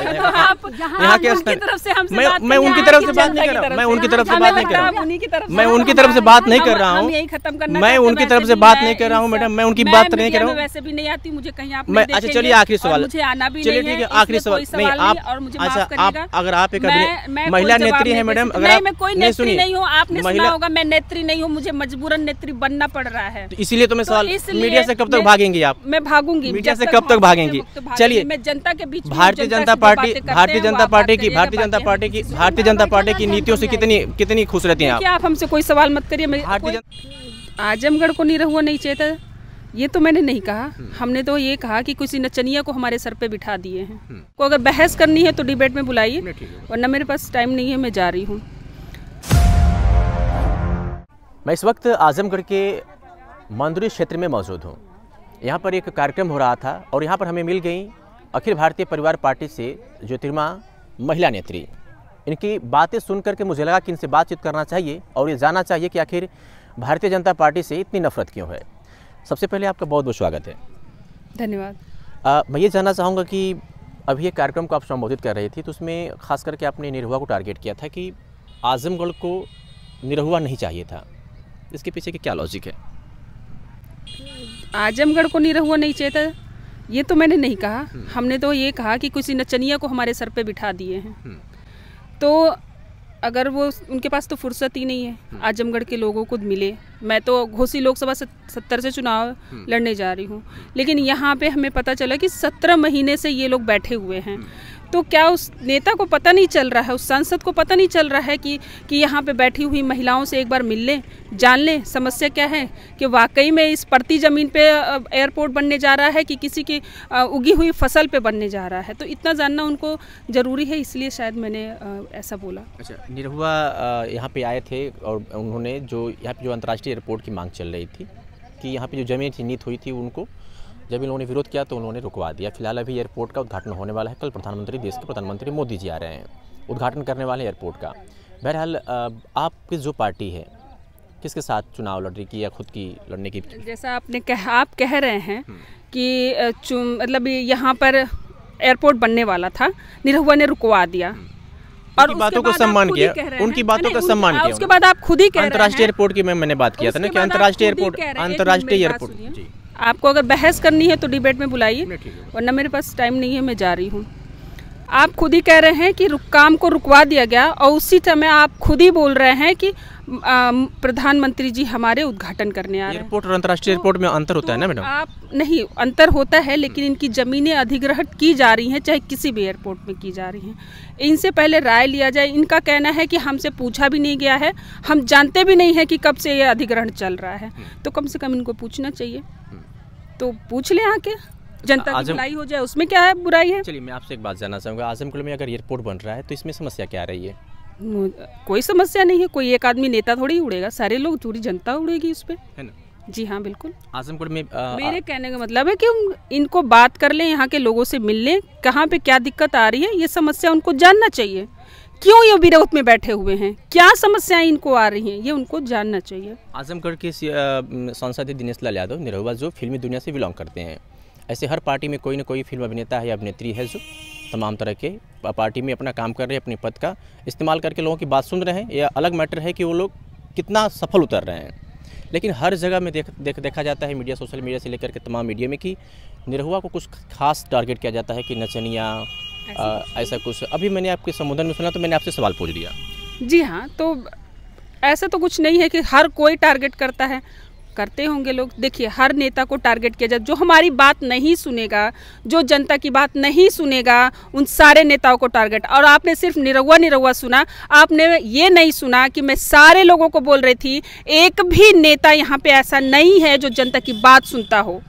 यहाँ के मैं उनकी तरफ से बात नहीं कर रहा हूँ, मैं उनकी तरफ से बात नहीं कर रहा हूँ, मैं उनकी तरफ से बात नहीं कर रहा हूँ, मैं उनकी तरफ से बात नहीं कर रहा हूँ मैडम, मैं उनकी बात नहीं कर रहा हूँ। वैसे भी नहीं आती मुझे कहीं आप मैं। अच्छा चलिए आखिरी सवाल, मुझे आना भी चलिए ठीक है आखिरी सवाल। नहीं आप, अच्छा आप अगर आप एक महिला नेत्री हैं मैडम, अगर मैं कोई नेत्री नहीं हूँ, आपने सुना होगा मैं नेत्री नहीं हूँ, मुझे मजबूरन नेत्री बनना पड़ रहा है। इसीलिए तो मैं सवाल, मीडिया से कब तक भागेंगी आप? मैं भागूंगी मीडिया से कब तक भागेंगी? चलिए मैं जनता के बीच, भारतीय जनता पार्टी की नीतियों से कितनी खुश रहती हैं आप? आप हमसे कोई सवाल मत करिए। आजमगढ़ को निरहुआ नहीं चाहिए था, ये तो मैंने नहीं कहा। हमने तो ये कहा कि किसी नचनिया को हमारे सर पे बिठा दिए हैं। को अगर बहस करनी है तो डिबेट में बुलाइए, वरना मेरे पास टाइम नहीं है, मैं जा रही हूँ। मैं इस वक्त आजमगढ़ के मंदुरी क्षेत्र में मौजूद हूँ। यहाँ पर एक कार्यक्रम हो रहा था और यहाँ पर हमें मिल गई अखिल भारतीय परिवार पार्टी से ज्योतिर्मा महिला नेत्री। इनकी बातें सुन करके मुझे लगा कि इनसे बातचीत करना चाहिए और ये जानना चाहिए कि आखिर भारतीय जनता पार्टी से इतनी नफरत क्यों है। सबसे पहले आपका बहुत बहुत स्वागत है। धन्यवाद। मैं ये जानना चाहूँगा कि अभी एक कार्यक्रम को आप संबोधित कर रही थी, तो उसमें खास करके आपने निरहुआ को टारगेट किया था कि आजमगढ़ को निरहुआ नहीं चाहिए था। इसके पीछे की क्या लॉजिक है? आजमगढ़ को निरहुआ नहीं चाहिए था, ये तो मैंने नहीं कहा। हमने तो ये कहा कि किसी नचनिया को हमारे सर पे बिठा दिए हैं। तो अगर वो उनके पास तो फुर्सत ही नहीं है आजमगढ़ के लोगों को मिले। मैं तो घोसी लोकसभा 70 से चुनाव लड़ने जा रही हूँ, लेकिन यहाँ पे हमें पता चला कि 17 महीने से ये लोग बैठे हुए हैं। तो क्या उस नेता को पता नहीं चल रहा है, उस सांसद को पता नहीं चल रहा है कि यहाँ पे बैठी हुई महिलाओं से एक बार मिल लें, जान लें समस्या क्या है, कि वाकई में इस पड़ती ज़मीन पे एयरपोर्ट बनने जा रहा है कि किसी की उगी हुई फसल पे बनने जा रहा है। तो इतना जानना उनको ज़रूरी है, इसलिए शायद मैंने ऐसा बोला। अच्छा, निरहुआ यहाँ पे आए थे और उन्होंने जो यहाँ पे जो अंतर्राष्ट्रीय एयरपोर्ट की मांग चल रही थी कि यहाँ पे जो ज़मीन चिन्हित हुई थी, उनको जब इन लोगों ने विरोध किया तो उन्होंने रुकवा दिया। फिलहाल अभी एयरपोर्ट का उद्घाटन होने वाला है। कल प्रधानमंत्री, देश के प्रधानमंत्री मोदी जी आ रहे हैं, उद्घाटन करने वाले एयरपोर्ट का। बहरहाल आपकी जो पार्टी है किसके साथ चुनाव लड़ रही की या खुद की लड़ने की? जैसा आप कह रहे हैं कि मतलब यहाँ पर एयरपोर्ट बनने वाला था, निरहुआ ने रुकवा दिया और उनकी बातों को सम्मान किया, उनकी बातों का सम्मान किया। उसके बाद आप खुद ही कह रहे हैं अंतर्राष्ट्रीय एयरपोर्ट की मैंने बात किया था ना कि अंतर्राष्ट्रीय एयरपोर्ट। आपको अगर बहस करनी है तो डिबेट में बुलाइए, वरना मेरे पास टाइम नहीं है, मैं जा रही हूँ। आप खुद ही कह रहे हैं कि काम को रुकवा दिया गया और उसी समय आप खुद ही बोल रहे हैं कि प्रधानमंत्री जी हमारे उद्घाटन करने आ रहे हैं। एयरपोर्ट और अंतर्राष्ट्रीय एयरपोर्ट में अंतर होता है ना मैडम? आप नहीं, अंतर होता है, लेकिन इनकी ज़मीनें अधिग्रहण की जा रही हैं, चाहे किसी भी एयरपोर्ट में की जा रही हैं। इनसे पहले राय लिया जाए। इनका कहना है कि हमसे पूछा भी नहीं गया है, हम जानते भी नहीं है कि कब से ये अधिग्रहण चल रहा है। तो कम से कम इनको पूछना चाहिए, तो पूछ लें आके, जनता की भलाई हो जाए, उसमें क्या है बुराई है। चलिए मैं आपसे एक बात जानना चाहूँगा, आजमगढ़ में अगर एयरपोर्ट बन रहा है तो इसमें समस्या क्या आ रही है? कोई समस्या नहीं है, कोई एक आदमी नेता थोड़ी उड़ेगा, सारे लोग, पूरी जनता उड़ेगी उस पर, है ना? जी हाँ बिल्कुल। आजमगढ़ में मेरे कहने का मतलब है कि इनको बात कर लें, यहाँ के लोगों से मिल लें, कहाँ पे क्या दिक्कत आ रही है, ये समस्या उनको जानना चाहिए। क्यों ये विरोध में बैठे हुए हैं, क्या समस्याएं इनको आ रही हैं, ये उनको जानना चाहिए। आजमगढ़ के सांसद दिनेश लाल यादव निरहुआ जो फिल्मी दुनिया से बिलोंग करते हैं, ऐसे हर पार्टी में कोई ना कोई फिल्म अभिनेता है या अभिनेत्री है जो तमाम तरह के पार्टी में अपना काम कर रहे हैं, अपने पद का इस्तेमाल करके लोगों की बात सुन रहे हैं। यह अलग मैटर है कि वो लोग कितना सफल उतर रहे हैं। लेकिन हर जगह में देखा जाता है, मीडिया, सोशल मीडिया से लेकर के तमाम मीडिया में, कि निरहुआ को कुछ खास टारगेट किया जाता है कि नचनिया ऐसा कुछ। अभी मैंने आपके संबोधन में सुना तो मैंने आपसे सवाल पूछ दिया। जी हाँ, तो ऐसा तो कुछ नहीं है कि हर कोई टारगेट करता है, करते होंगे लोग। देखिए, हर नेता को टारगेट किया जाए, जो हमारी बात नहीं सुनेगा, जो जनता की बात नहीं सुनेगा, उन सारे नेताओं को टारगेट। और आपने सिर्फ निरहुआ सुना, आपने ये नहीं सुना कि मैं सारे लोगों को बोल रही थी, एक भी नेता यहाँ पे ऐसा नहीं है जो जनता की बात सुनता हो,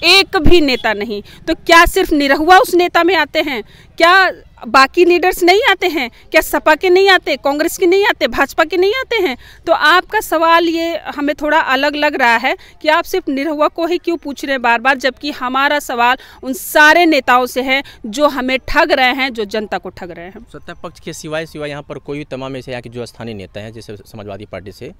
एक भी नेता नहीं। तो क्या सिर्फ निरहुआ उस नेता में आते हैं? क्या बाकी लीडर्स नहीं आते हैं? क्या सपा के नहीं आते, कांग्रेस के नहीं आते, भाजपा के नहीं आते हैं? तो आपका सवाल ये हमें थोड़ा अलग लग रहा है कि आप सिर्फ निरहुआ को ही क्यों पूछ रहे हैं बार बार, जबकि हमारा सवाल उन सारे नेताओं से है जो हमें ठग रहे हैं, जो जनता को ठग रहे हैं। सत्ता पक्ष के सिवाय यहाँ पर कोई भी तमाम ऐसे यहाँ के जो स्थानीय नेता हैं, जैसे समाजवादी पार्टी से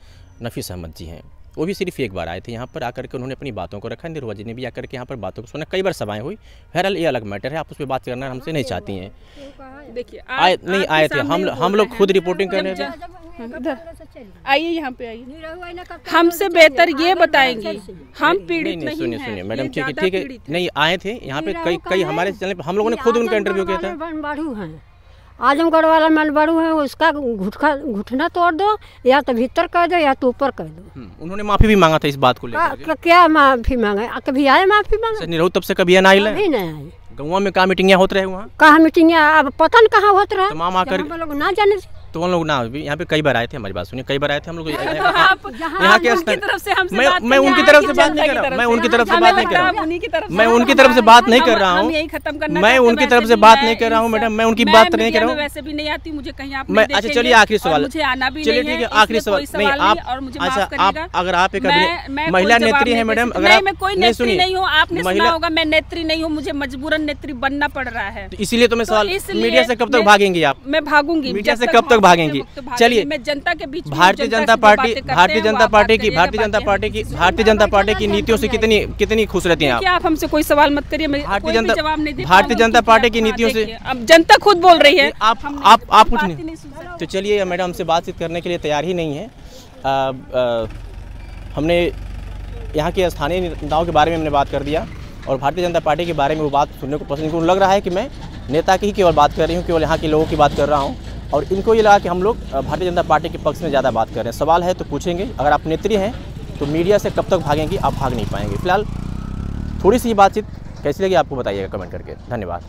नफीस अहमद जी हैं, वो भी सिर्फ एक बार आए थे यहाँ पर, आकर के उन्होंने अपनी बातों को रखा। निरहुआ जी ने भी आकर के यहाँ पर बातों को सुना, कई बार सभाएं हुई। बहरहाल ये अलग मैटर है, आप उस पर बात करना हमसे नहीं चाहती हैं। देखिए आए थे हम लोग खुद रिपोर्टिंग करने थे। आइए यहाँ पे आइए, हमसे बेहतर ये बताएंगी, हम पीड़ित नहीं हैं। सुनिए मैडम, ठीक है, नहीं आए थे यहाँ पे कई हमारे चैनल पे हम लोगों ने खुद उनका इंटरव्यू किया था। आजमगढ़ वाला मनबड़ू है, उसका घुटना तोड़ दो, या तो भीतर कर दो या तो ऊपर कर दो। उन्होंने माफी भी मांगा था इस बात को लेकर। क्या माफी मांगे? कभी आए माफी मांगे? निरहुआ तब से कभी नहीं आए? नहीं आई। गाँव में कहाँ मीटिंग होते रहे? वहाँ कहाँ मीटिंग? अब पता नहीं कहाँ होते रहे, तमाम आकर लोग ना जाने। तो हम लोग ना यहाँ पे कई बार आए थे, हमारी बात सुनिए, कई बार आए थे हम लोग यहाँ के तरफ से हमसे मैं उनकी तरफ से बात नहीं कर रहा, मैं उनकी तरफ से बात नहीं कर रहा, मैं उनकी तरफ से बात नहीं कर रहा हूँ, मैं उनकी तरफ से बात नहीं कर रहा हूँ मैडम, मैं उनकी बात नहीं कर रहा हूँ। वैसे भी नहीं आती, मुझे कहीं आप मैं अच्छा चलिए आखिरी सवाल, मुझे आना भी चलिए ठीक है आखिरी सवाल। नहीं आप अच्छा आप अगर आप एक महिला नेत्री हैं मैडम, अगर मैं कोई नेत्री नहीं हूँ, आपने सुना होगा मैं नेत्री नहीं हूँ, मुझे मजबूरन नेत्री बनना पड़ रहा है। इसीलिए तो मैं सवाल, मीडिया से कब तक भागेंगी आप? मैं भागूंगी, मीडिया से कब तक भागेंगी? चलिए मैं जनता के बीच, भारतीय जनता पार्टी की नीतियों से कितनी खुश रहती हैं आप? आप हमसे कोई सवाल मत करिए, भारतीय जनता पार्टी की नीतियों से अब जनता खुद बोल रही है, आप कुछ नहीं। तो चलिए मैडम हमसे बातचीत करने के लिए तैयार ही नहीं है। हमने यहाँ के स्थानीय नेताओं के बारे में हमने बात कर दिया और भारतीय जनता पार्टी के बारे में वो बात सुनने को पसंद, उनको लग रहा है कि मैं नेता की ही केवल बात कर रही हूँ, केवल यहाँ के लोगों की बात कर रहा हूँ, और इनको ये लगा कि हम लोग भारतीय जनता पार्टी के पक्ष में ज़्यादा बात कर रहे हैं। सवाल है तो पूछेंगे, अगर आप नेत्री हैं तो मीडिया से कब तक भागेंगी? आप भाग नहीं पाएंगे। फिलहाल थोड़ी सी बातचीत कैसी लगी आपको बताइएगा कमेंट करके। धन्यवाद।